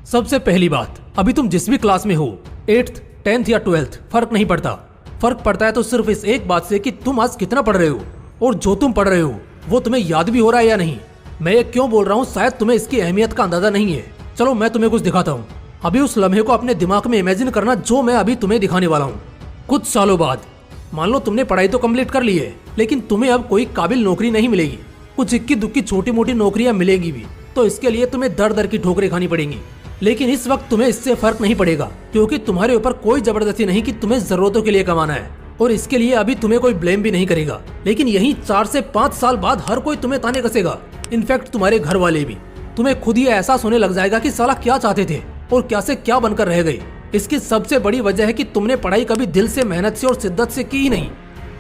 सबसे पहली बात, अभी तुम जिस भी क्लास में हो, 8th 10th या 12th, फर्क नहीं पड़ता। फर्क पड़ता है तो सिर्फ इस एक बात से कि तुम आज कितना पढ़ रहे हो और जो तुम पढ़ रहे हो वो तुम्हें याद भी हो रहा है या नहीं। मैं ये क्यों बोल रहा हूँ, शायद तुम्हें इसकी अहमियत का अंदाजा नहीं है। चलो मैं तुम्हें कुछ दिखाता हूँ। अभी उस लम्हे को अपने दिमाग में इमेजिन करना जो मैं अभी तुम्हें दिखाने वाला हूँ। कुछ सालों बाद मान लो तुमने पढ़ाई तो कंप्लीट कर ली है, लेकिन तुम्हें अब कोई काबिल नौकरी नहीं मिलेगी। कुछ इक्की दुक्की छोटी मोटी नौकरियां मिलेंगी भी, तो इसके लिए तुम्हें दर दर की ठोकरें खानी पड़ेंगी। लेकिन इस वक्त तुम्हें इससे फर्क नहीं पड़ेगा, क्योंकि तुम्हारे ऊपर कोई जबरदस्ती नहीं कि तुम्हें जरूरतों के लिए कमाना है, और इसके लिए अभी तुम्हें कोई ब्लेम भी नहीं करेगा। लेकिन यही 4 से 5 साल बाद हर कोई तुम्हें ताने कसेगा। इनफैक्ट तुम्हारे घर वाले भी। तुम्हें खुद ही एहसास होने लग जाएगा कि साला क्या चाहते थे और क्या से क्या बनकर रह गए। इसकी सबसे बड़ी वजह है कि तुमने पढ़ाई कभी दिल से, मेहनत से और शिद्दत से की ही नहीं।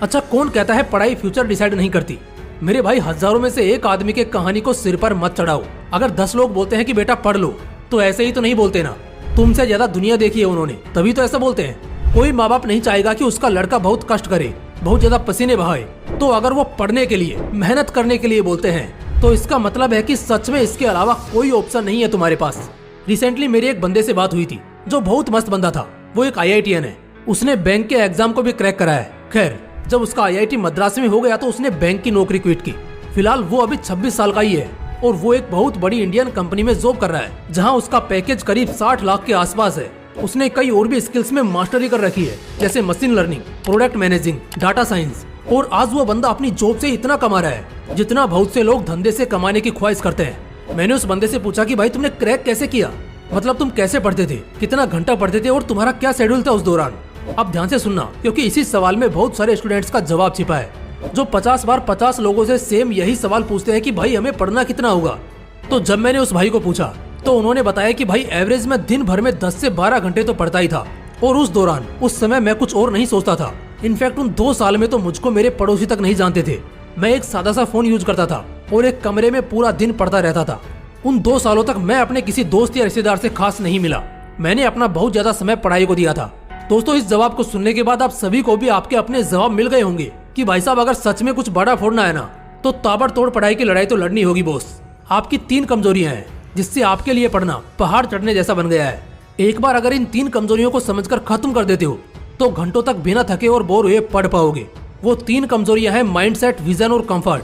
अच्छा, कौन कहता है पढ़ाई फ्यूचर डिसाइड नहीं करती? मेरे भाई, हजारों में से एक आदमी के कहानी को सिर पर मत चढ़ाओ। अगर 10 लोग बोलते हैं कि बेटा पढ़ लो, तो ऐसे ही तो नहीं बोलते ना। तुमसे ज्यादा दुनिया देखी है उन्होंने, तभी तो ऐसा बोलते हैं। कोई माँ बाप नहीं चाहेगा कि उसका लड़का बहुत कष्ट करे, बहुत ज्यादा पसीने बहाए। तो अगर वो पढ़ने के लिए, मेहनत करने के लिए बोलते हैं, तो इसका मतलब है कि सच में इसके अलावा कोई ऑप्शन नहीं है तुम्हारे पास। रिसेंटली मेरी एक बंदे से बात हुई थी जो बहुत मस्त बंदा था। वो एक IITian है। उसने बैंक के एग्जाम को भी क्रैक करा है। खैर, जब उसका IIT मद्रास में हो गया तो उसने बैंक की नौकरी क्विट की। फिलहाल वो अभी 26 साल का ही है और वो एक बहुत बड़ी इंडियन कंपनी में जॉब कर रहा है, जहां उसका पैकेज करीब 60 लाख के आसपास है। उसने कई और भी स्किल्स में मास्टरी कर रखी है, जैसे machine learning, product managing, data science. और आज वो बंदा अपनी जॉब से इतना कमा रहा है जितना बहुत से लोग धंधे से कमाने की ख्वाहिश करते हैं। मैंने उस बंदे से पूछा कि भाई तुमने क्रैक कैसे किया, मतलब तुम कैसे पढ़ते थे, कितना घंटा पढ़ते थे और तुम्हारा क्या शेड्यूल था उस दौरान। अब ध्यान से सुनना, क्योंकि इसी सवाल में बहुत सारे स्टूडेंट्स का जवाब छिपा है, जो 50 बार 50 लोगों से सेम यही सवाल पूछते हैं कि भाई हमें पढ़ना कितना होगा। तो जब मैंने उस भाई को पूछा तो उन्होंने बताया कि भाई एवरेज में दिन भर में 10 से 12 घंटे तो पढ़ता ही था, और उस दौरान उस समय मैं कुछ और नहीं सोचता था। इनफैक्ट उन 2 साल में तो मुझको मेरे पड़ोसी तक नहीं जानते थे। मैं एक सादा सा फोन यूज करता था और एक कमरे में पूरा दिन पढ़ता रहता था। उन 2 सालों तक मैं अपने किसी दोस्त या रिश्तेदार से खास नहीं मिला। मैंने अपना बहुत ज्यादा समय पढ़ाई को दिया था। दोस्तों, इस जवाब को सुनने के बाद आप सभी को भी आपके अपने जवाब मिल गए होंगे कि भाई साहब अगर सच में कुछ बड़ा फोड़ना है ना, तो ताबड़तोड़ पढ़ाई की लड़ाई तो लड़नी होगी बॉस। आपकी 3 कमजोरियां हैं जिससे आपके लिए पढ़ना पहाड़ चढ़ने जैसा बन गया है। एक बार अगर इन 3 कमजोरियों को समझकर खत्म कर देते हो तो घंटों तक बिना थके और बोर हुए पढ़ पाओगे। वो 3 कमजोरियां हैं माइंडसेट, विजन और कंफर्ट।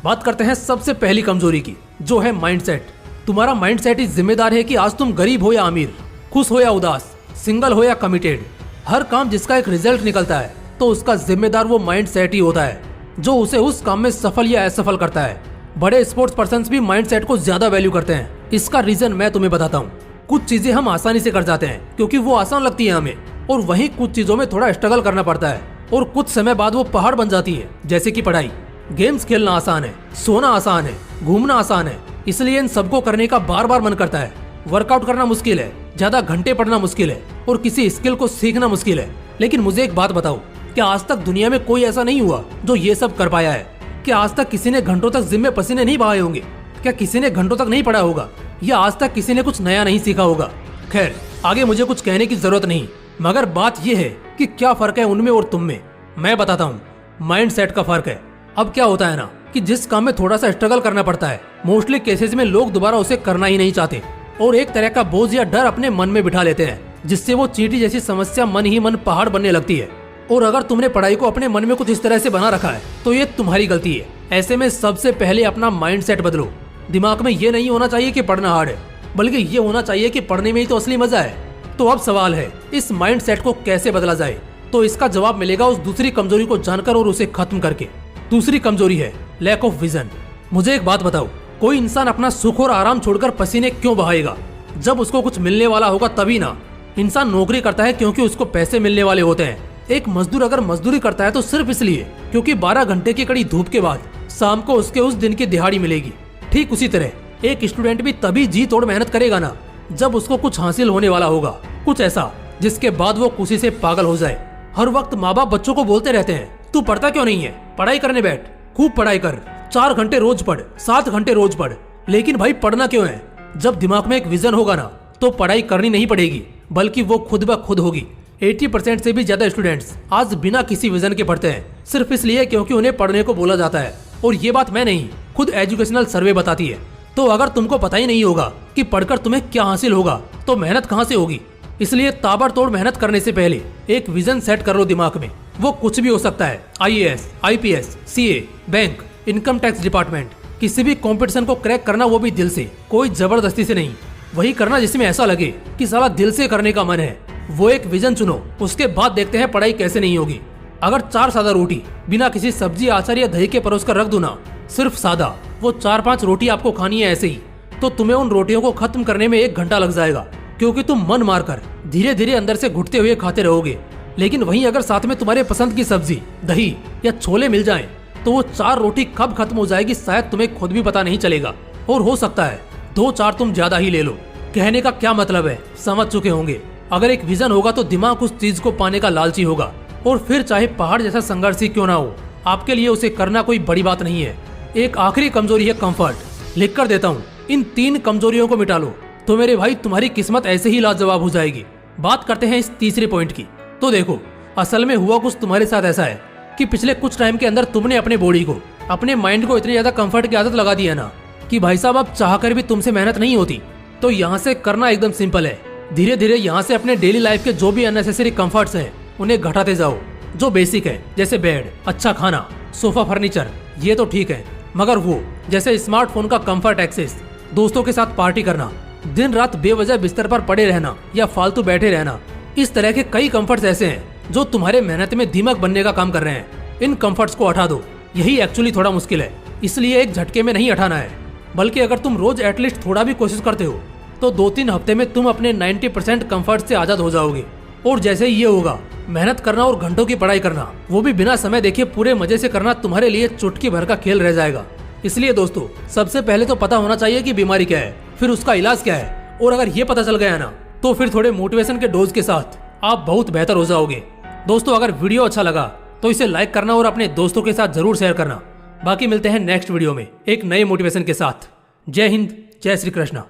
बात करते हैं सबसे पहली कमजोरी की, जो है माइंडसेट। तुम्हारा माइंडसेट ही जिम्मेदार है कि आज तुम गरीब हो या अमीर, खुश हो या उदास, सिंगल हो या कमिटेड। हर काम जिसका एक रिजल्ट निकलता है तो उसका जिम्मेदार वो माइंडसेट ही होता है, जो उसे उस काम में सफल या असफल करता है। बड़े स्पोर्ट्स पर्सन्स भी माइंडसेट को ज्यादा वैल्यू करते हैं। इसका रीजन मैं तुम्हें बताता हूँ। कुछ चीजें हम आसानी से कर जाते हैं क्योंकि वो आसान लगती है हमें, और वहीं कुछ चीजों में थोड़ा स्ट्रगल करना पड़ता है और कुछ समय बाद वो पहाड़ बन जाती है, जैसे कि पढ़ाई। गेम्स खेलना आसान है, सोना आसान है, घूमना आसान है, इसलिए इन सबको करने का बार बार मन करता है। वर्कआउट करना मुश्किल है, ज्यादा घंटे पढ़ना मुश्किल है, और किसी स्किल को सीखना मुश्किल है। लेकिन मुझे एक बात बताओ, क्या आज तक दुनिया में कोई ऐसा नहीं हुआ जो ये सब कर पाया है? क्या आज तक किसी ने घंटों तक जिम में पसीने नहीं बहाए होंगे? क्या किसी ने घंटों तक नहीं पढ़ा होगा? या आज तक किसी ने कुछ नया नहीं सीखा होगा? खैर, आगे मुझे कुछ कहने की जरूरत नहीं, मगर बात यह है कि क्या फर्क है उनमें और तुम में। मैं बताता हूँ, माइंडसेट का फर्क है। अब क्या होता है ना कि जिस काम में थोड़ा सा स्ट्रगल करना पड़ता है, मोस्टली केसेस में लोग दोबारा उसे करना ही नहीं चाहते और एक तरह का बोझ या डर अपने मन में बिठा लेते हैं, जिससे वो चींटी जैसी समस्या मन ही मन पहाड़ बनने लगती है। और अगर तुमने पढ़ाई को अपने मन में कुछ इस तरह से बना रखा है तो ये तुम्हारी गलती है। ऐसे में सबसे पहले अपना माइंडसेट बदलो। दिमाग में ये नहीं होना चाहिए कि पढ़ना हार्ड है, बल्कि ये होना चाहिए कि पढ़ने में ही तो असली मजा है। तो अब सवाल है, इस माइंडसेट को कैसे बदला जाए? तो इसका जवाब मिलेगा उस दूसरी कमजोरी को जानकर और उसे खत्म करके। दूसरी कमजोरी है लैक ऑफ विजन। मुझे एक बात बताओ, कोई इंसान अपना सुख और आराम छोड़कर पसीने क्यों बहाएगा? जब उसको कुछ मिलने वाला होगा तभी ना। इंसान नौकरी करता है क्योंकि उसको पैसे मिलने वाले होते हैं। एक मजदूर अगर मजदूरी करता है तो सिर्फ इसलिए क्योंकि 12 घंटे की कड़ी धूप के बाद शाम को उसके उस दिन की दिहाड़ी मिलेगी। ठीक उसी तरह एक स्टूडेंट भी तभी जी तोड़ मेहनत करेगा ना, जब उसको कुछ हासिल होने वाला होगा, कुछ ऐसा जिसके बाद वो खुशी से पागल हो जाए। हर वक्त माँ बाप बच्चों को बोलते रहते हैं, तू पढ़ता क्यों नहीं है, पढ़ाई करने बैठ, खूब पढ़ाई कर, 4 घंटे रोज पढ़, 7 घंटे रोज पढ़। लेकिन भाई पढ़ना क्यों है? जब दिमाग में एक विजन होगा ना, तो पढ़ाई करनी नहीं पड़ेगी, बल्कि वो खुद ब खुद होगी। 80% से भी ज्यादा स्टूडेंट्स आज बिना किसी विजन के पढ़ते हैं, सिर्फ इसलिए क्योंकि उन्हें पढ़ने को बोला जाता है। और ये बात मैं नहीं, खुद एजुकेशनल सर्वे बताती है। तो अगर तुमको पता ही नहीं होगा कि पढ़कर तुम्हें क्या हासिल होगा, तो मेहनत कहाँ से होगी। इसलिए ताबड़तोड़ मेहनत करने से पहले एक विजन सेट कर लो दिमाग में। वो कुछ भी हो सकता है, IAS, IPS, CA, bank, income tax department. किसी भी कंपटीशन को क्रैक करना, वो भी दिल से, कोई जबरदस्ती से नहीं। वही करना जिसमें ऐसा लगे कि साला दिल से करने का मन है। वो एक विजन चुनो, उसके बाद देखते हैं पढ़ाई कैसे नहीं होगी। अगर 4 सादा रोटी बिना किसी सब्जी, अचार या दही के परोस कर रख दूं ना, सिर्फ सादा, वो 4-5 रोटी आपको खानी है ऐसे ही, तो तुम्हें उन रोटियों को खत्म करने में 1 घंटा लग जाएगा, क्योंकि तुम मन मारकर धीरे धीरे अंदर से घुटते हुए खाते रहोगे। लेकिन वहीं अगर साथ में तुम्हारे पसंद की सब्जी, दही या छोले मिल जाएं, तो वो 4 रोटी कब खत्म हो जाएगी शायद तुम्हें खुद भी पता नहीं चलेगा। और हो सकता है 2-4 तुम ज्यादा ही ले लो। कहने का क्या मतलब है, समझ चुके होंगे। अगर एक विजन होगा तो दिमाग उस चीज को पाने का लालची होगा, और फिर चाहे पहाड़ जैसा संघर्ष ही क्यों ना हो, आपके लिए उसे करना कोई बड़ी बात नहीं है। एक आखिरी कमजोरी है कंफर्ट। लिख कर देता हूँ, इन 3 कमजोरियों को मिटा लो तो मेरे भाई तुम्हारी किस्मत ऐसे ही लाजवाब हो जाएगी। बात करते हैं इस तीसरे पॉइंट की। तो देखो, असल में हुआ कुछ तुम्हारे साथ ऐसा है कि पिछले कुछ टाइम के अंदर तुमने अपने बॉडी को, अपने माइंड को इतनी ज्यादा कंफर्ट की आदत लगा दी है ना, कि भाई साहब अब चाहकर भी तुमसे मेहनत नहीं होती। तो यहाँ से करना एकदम सिंपल है। धीरे धीरे यहाँ से अपने डेली लाइफ के जो भी अननेसेसरी कंफर्ट्स हैं उन्हें घटाते जाओ। जो बेसिक है जैसे बेड, अच्छा खाना, सोफा, फर्नीचर, ये तो ठीक है, मगर वो जैसे स्मार्टफोन का कंफर्ट एक्सेस, दोस्तों के साथ पार्टी करना, दिन रात बेवजह बिस्तर पर पड़े रहना या फालतू बैठे रहना, इस तरह के कई कंफर्ट्स ऐसे हैं जो तुम्हारे मेहनत में दीमक बनने का काम कर रहे हैं। इन कंफर्ट्स को हटा दो। यही एक्चुअली थोड़ा मुश्किल है, इसलिए एक झटके में नहीं हटाना है, बल्कि अगर तुम रोज एटलीस्ट थोड़ा भी कोशिश करते हो तो 2-3 हफ्ते में तुम अपने 90% कंफर्ट से आजाद हो जाओगे। और जैसे ही ये होगा, मेहनत करना और घंटों की पढ़ाई करना, वो भी बिना समय देखे पूरे मजे से करना, तुम्हारे लिए चुटकी भर का खेल रह जाएगा। इसलिए दोस्तों, सबसे पहले तो पता होना चाहिए कि बीमारी क्या है, फिर उसका इलाज क्या है। और अगर ये पता चल गया ना, तो फिर थोड़े मोटिवेशन के डोज के साथ आप बहुत बेहतर हो जाओगे। दोस्तों, अगर वीडियो अच्छा लगा तो इसे लाइक करना और अपने दोस्तों के साथ जरूर शेयर करना। बाकी मिलते हैं नेक्स्ट वीडियो में एक नए मोटिवेशन के साथ। जय हिंद, जय श्री कृष्णा।